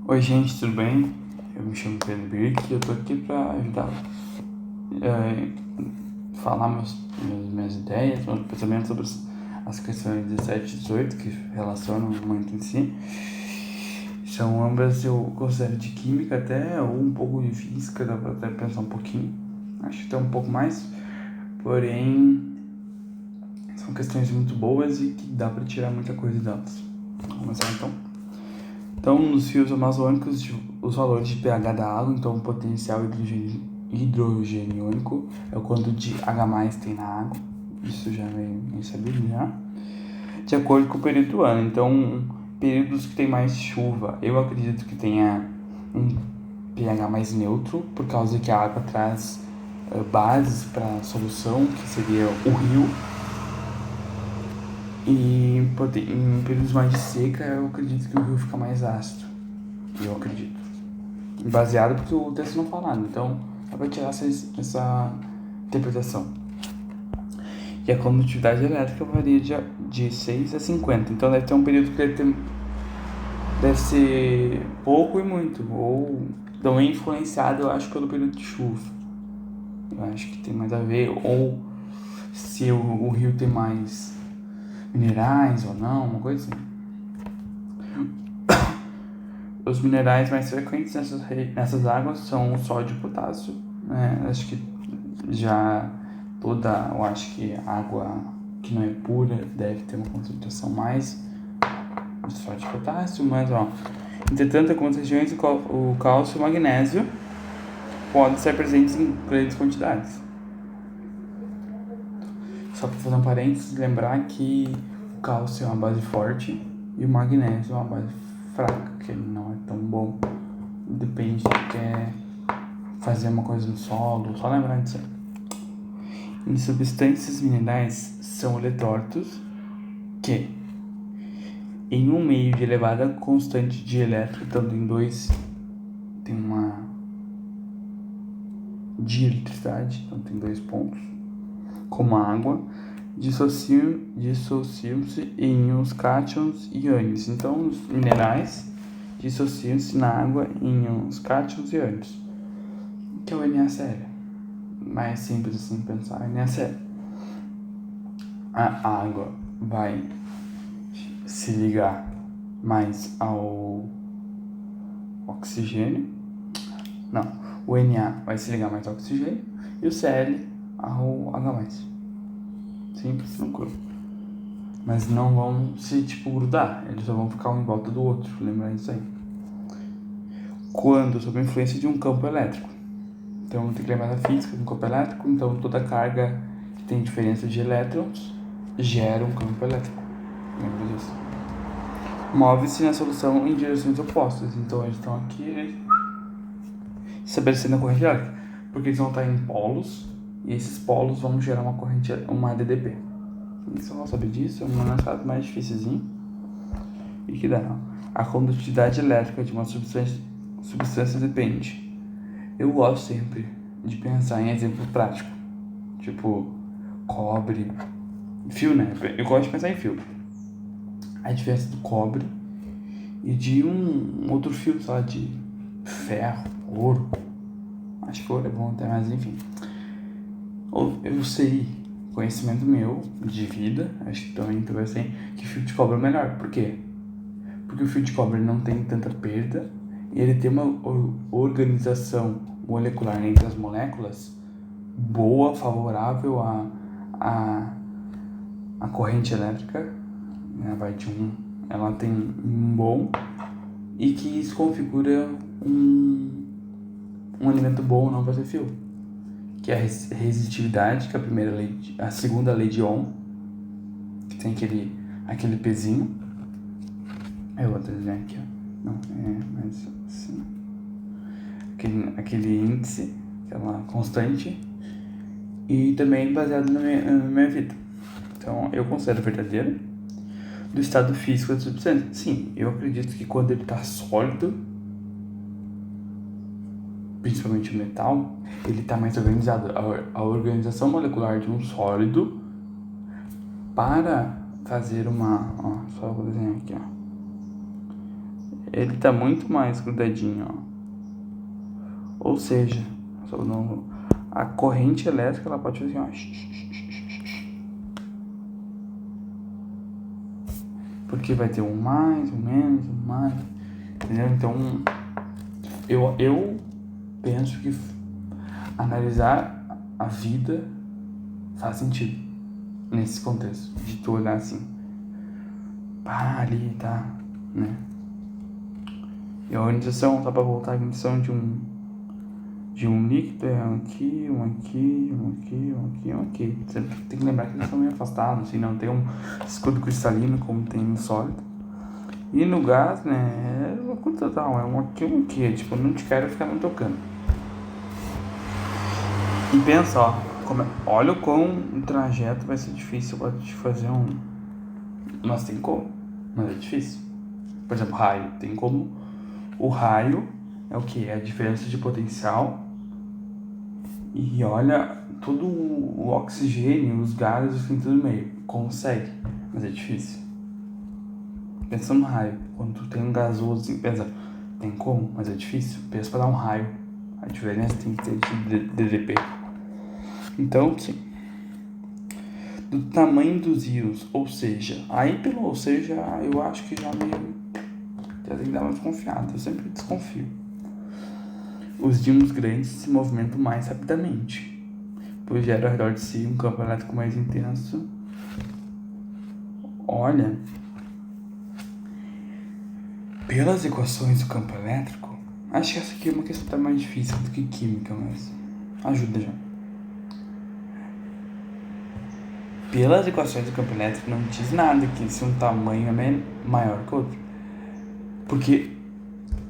Oi gente, tudo bem? Eu me chamo Pedro Birk e eu tô aqui pra ajudar a falar minhas ideias, meus pensamentos sobre as questões 17 e 18 que relacionam muito em si. São ambas, eu considero, de química até, ou um pouco de física, dá pra até pensar um pouquinho. Acho que até um pouco mais, porém são questões muito boas e que dá pra tirar muita coisa delas. Vamos começar então. Então, nos fios amazônicos, os valores de pH da água, então o potencial hidrogeniônico é o quanto de H+ tem na água, isso já é sabido já, de acordo com o período do ano. Então, períodos que tem mais chuva, eu acredito que tenha um pH mais neutro, por causa que a água traz bases para a solução, que seria o rio. E em períodos mais de seca, eu acredito que o rio fica mais ácido. Eu acredito. Baseado porque o texto não fala nada, então dá pra tirar essa interpretação. E a condutividade elétrica varia de 6 a 50, então deve ter um período que deve ser pouco e muito, ou também influenciado, eu acho, pelo período de chuva. Eu acho que tem mais a ver, ou se o rio tem mais minerais ou não, uma coisa assim. Os minerais mais frequentes nessas águas são o sódio e o potássio, né? Acho que já eu acho que água que não é pura deve ter uma concentração mais de sódio e potássio, mas entretanto, em algumas regiões o cálcio e o magnésio podem ser presentes em grandes quantidades. Só para fazer um parênteses, lembrar que o cálcio é uma base forte e o magnésio é uma base fraca, que ele não é tão bom. Depende de quer fazer uma coisa no solo, só lembrar disso aí. Em substâncias minerais são eletrólitos que, em um meio de elevada constante de elétron, tanto em dois, tem uma dieletricidade, então tem 2 pontos, como a água, dissociam-se em íons cátions e ânions. Então, os minerais dissociam-se na água em íons cátions e ânions, que é o NaCl. Mais simples assim pensar, NaCl. A água vai se ligar mais ao oxigênio. Não, o Na vai se ligar mais ao oxigênio e o Cl ao H+. Simples, tranquilo. Mas não vão se grudar, eles só vão ficar um em volta do outro, lembra isso aí. Quando sob a influência de um campo elétrico. Então tem que lembrar da física de um campo elétrico, então toda carga que tem diferença de elétrons gera um campo elétrico. Lembra disso? Move-se na solução em direções opostas, então eles estão aqui estabelecendo a corrente elétrica, porque eles vão estar em polos e esses polos vão gerar uma corrente, uma ADDP. Você não sabe disso, é um lançado mais difícilzinho. E que dá? A condutividade elétrica de uma substância depende. Eu gosto sempre de pensar em exemplo prático, tipo cobre, fio, né? Eu gosto de pensar em fio. A diferença do cobre e de um outro fio, sei lá, de ferro, ouro. Acho que ouro é bom até, mas enfim. Eu sei, conhecimento meu de vida, acho que também tu vai ser, que fio de cobre é melhor. Por quê? Porque o fio de cobre não tem tanta perda e ele tem uma organização molecular entre as moléculas boa, favorável à corrente elétrica, né? Ela tem um bom e que isso configura um elemento bom não vai ser fio, que é a resistividade, que é a segunda lei de Ohm, que tem aquele pezinho. Eu vou desenhar aqui, ó. Não, mais assim. Aquele índice, aquela constante, e também baseado na minha vida. Então, eu considero verdadeiro do estado físico da substância. Sim, eu acredito que quando ele está sólido, principalmente o metal, ele está mais organizado. A organização molecular de um sólido para fazer só vou desenhar aqui, ó. ele tá muito mais grudadinho, ó. Ou seja, a corrente elétrica ela pode fazer assim, ó. Porque vai ter um mais, um menos, um mais. Entendeu? Então, eu penso que analisar a vida faz sentido nesse contexto. De tu olhar assim, pá, ali tá, né? E a organização, só pra voltar, a organização de um líquido é um aqui, um aqui, um aqui, um aqui, um aqui. Você tem que lembrar que eles estão meio afastados, assim, não tem um escudo cristalino como tem no sólido. E no gás, né, é loucura total, é um aqui, tipo, não te quero ficar me tocando. E pensa, ó, olha o quão o trajeto vai ser difícil pra te fazer um... Mas tem como, mas é difícil. Por exemplo, raio, tem como. O raio é o que? É a diferença de potencial. E olha, todo o oxigênio, os gases, tem tudo no meio. Consegue, mas é difícil. Pensa no raio. Quando tu tem um gasoso, assim, pensa, tem como, mas é difícil. Pensa pra dar um raio. A diferença tem que ter de DDP. Então, sim. Do tamanho dos íons, ou seja, aí pelo ou seja, eu acho que já tem que dar uma desconfiada. Eu sempre desconfio. Os íons grandes se movimentam mais rapidamente, pois geram ao redor de si um campo elétrico mais intenso. Olha, pelas equações do campo elétrico, acho que essa aqui é uma questão até mais difícil do que química, mas ajuda já. Pelas equações do campo elétrico não diz nada que se um tamanho é maior que o outro, porque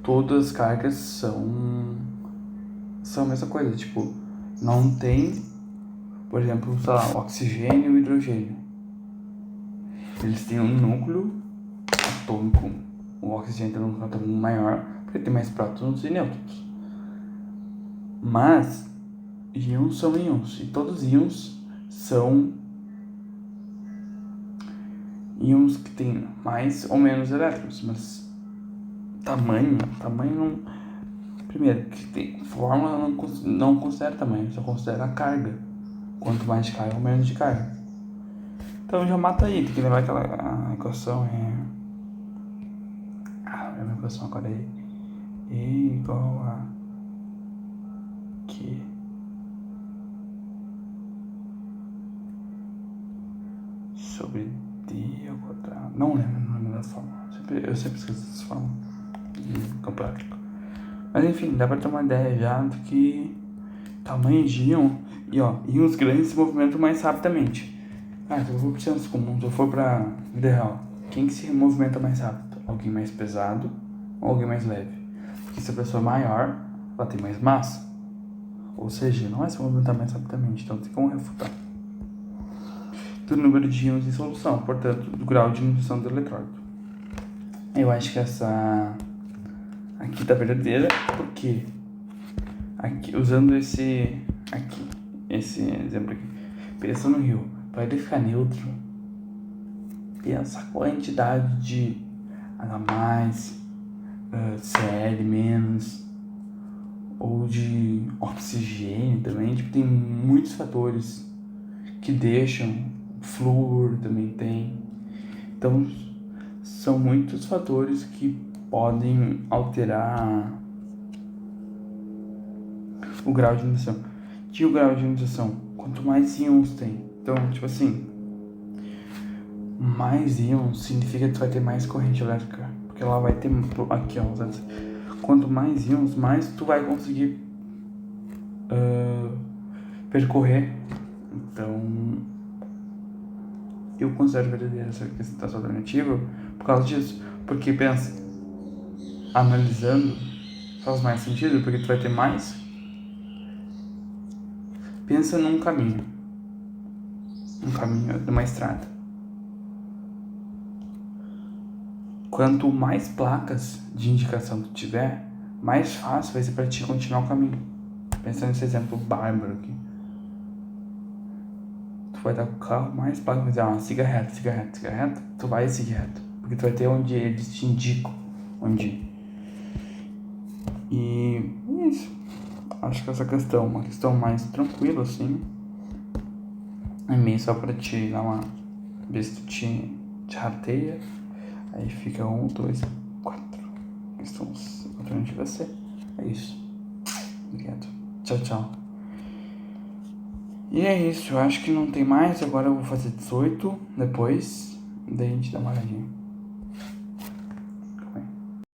todas as cargas são a mesma coisa, tipo, não tem, por exemplo, sei lá, oxigênio e hidrogênio. Eles têm um núcleo atômico, o oxigênio tem um núcleo atômico maior, porque tem mais prótons e nêutrons. Mas íons são íons, e todos os íons são íons que têm mais ou menos elétrons, mas tamanho não... Primeiro, que tem fórmula não considera tamanho, só considera a carga. Quanto mais de carga, ou menos de carga. Então já mata aí, tem que lembrar que a equação é... a minha equação agora é E igual a Q sobre D ao quadrado. Não lembro da fórmula. Eu sempre esqueço essa fórmula de campo elétrico. Mas enfim, dá pra ter uma ideia já do que tamanho de íon. E ó, íons grandes se movimentam mais rapidamente. Se eu for pro senso comum, se eu for pra vida real, quem que se movimenta mais rápido? Alguém mais pesado ou alguém mais leve? Porque se a pessoa é maior, ela tem mais massa. Ou seja, não vai se movimentar mais rapidamente, então tem como refutar. Do número de íons em solução, portanto, do grau de inibição do eletrólido. Eu acho que essa aqui tá verdadeira, porque aqui, usando esse exemplo aqui, pensa no rio, para ele ficar neutro, pensa a quantidade de H+, Cl-, ou de oxigênio também, tipo, tem muitos fatores que deixam, flúor também tem, então são muitos fatores que podem alterar o grau de inibição. E o grau de inibição, quanto mais íons tem, então, tipo assim, mais íons significa que tu vai ter mais corrente elétrica, porque ela vai ter, aqui ó, quanto mais íons, mais tu vai conseguir percorrer. Então, eu considero verdadeira essa alternativa por causa disso, porque pensa, analisando faz mais sentido, porque tu vai ter mais. Pensa num caminho de uma estrada. Quanto mais placas de indicação tu tiver, mais fácil vai ser para ti continuar o caminho. Pensando nesse exemplo bárbaro aqui. Tu vai estar com o carro, mais placas, vai dizer, siga reto, tu vai seguir reto. Porque tu vai ter onde eles te indicam onde ir. Acho que essa questão, uma questão mais tranquila, assim, é meio só pra te dar uma... ver se tu te rateia. Aí fica 1, 2, 4. Questões alternativa C. É isso. Obrigado. Tchau, tchau. E é isso, eu acho que não tem mais. Agora eu vou fazer 18 depois. Daí a gente dá uma olhadinha.